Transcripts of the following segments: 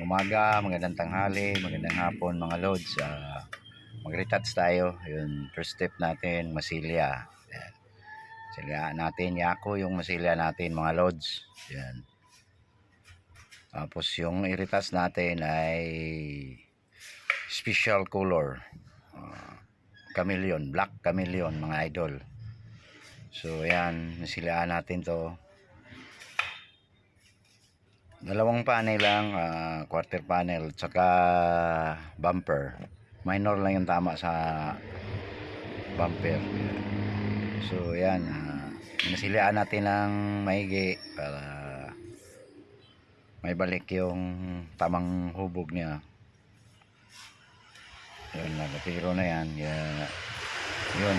umaga, magandang tanghali, magandang hapon mga lods. Mag-retouch tayo. Yun, first step natin, masilya. Yan. Silya natin, yako yung masilya natin mga lods. Yan. Tapos yung i-retouch natin ay special color. Chameleon, black chameleon mga idol. So yan, nasilyaan natin to. Dalawang panel lang, quarter panel tsaka bumper. Minor lang yung tama sa bumper. So yan, nasilyaan natin ng maigi para may balik yung tamang hubog niya. Yun, nagatiro na yan. Yun.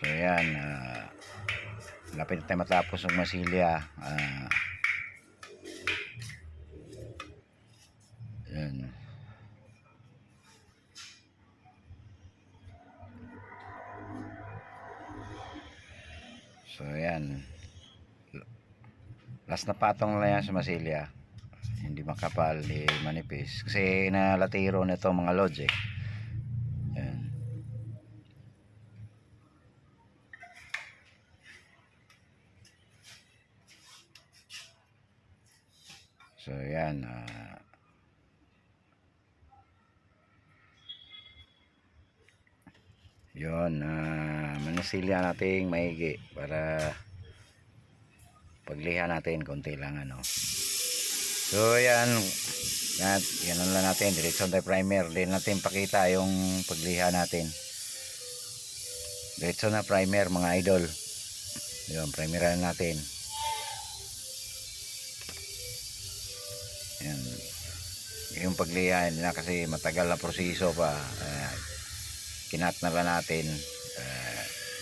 So yan, lapit tayo matapos ng masilya. Yan. So yan, last na patong na yan sa masilya, hindi makapal, di manipis kasi nalatiro na ito mga lods eh. Yan. So yan, yun, manasilya natin maigi para pagliha natin konti lang ano. So yan, yan lang natin, direksyon tayo primer, din natin pakita yung pagliha natin. Direksyon na primer mga idol. Yun, primeran natin. Yan, yung pagliha na kasi matagal na proseso pa. Kinat na lang natin,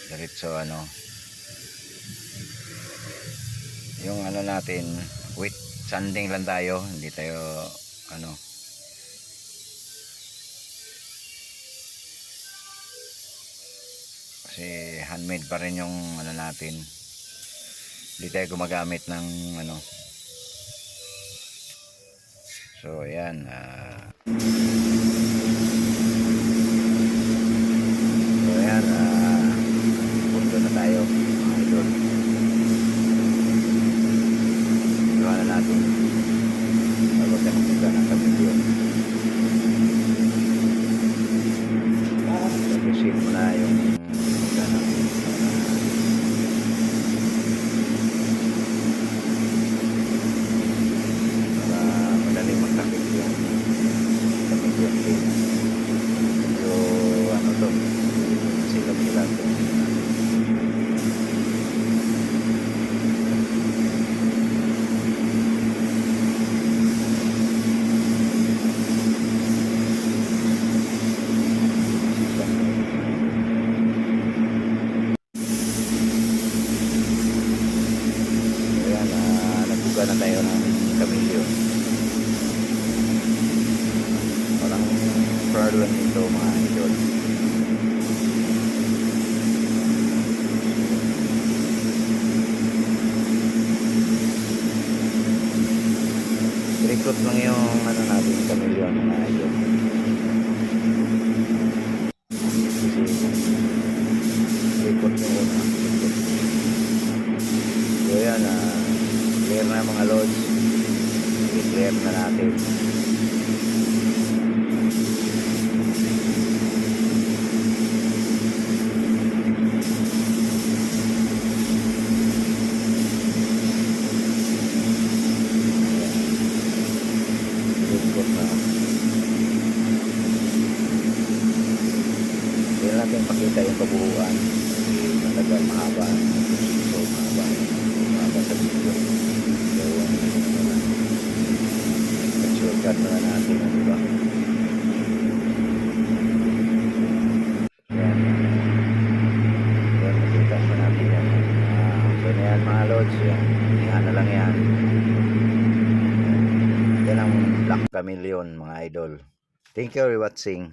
diretso ano, yung ano natin, wet sanding lang tayo, hindi tayo ano, kasi handmade pa rin yung ano natin, hindi tayo gumagamit ng ano. So ayan, punto na tayo mga idol. Gawa na natin bago tayo magpunta ng kamilyon. Tapusin mo na yung punta natin para madaling magtakip yung kamilyon din. So ano to, sila to. Na tayo ng kamilyon. Parang pearl lang ito mga idol. Recruit lang yung ano natin kamilyon mga idol. Recruit yung una. So yan, clear na mga lods, i-clear na natin. Hindi natin pakita yung kabuuan, matagal, mahaba, so mahaba sa video. So shortcut na natin, diba? Yan, makita na natin yan. So yan mga lods, yan na lang yan. Yan ang black chameleon mga idol. Thank you for watching.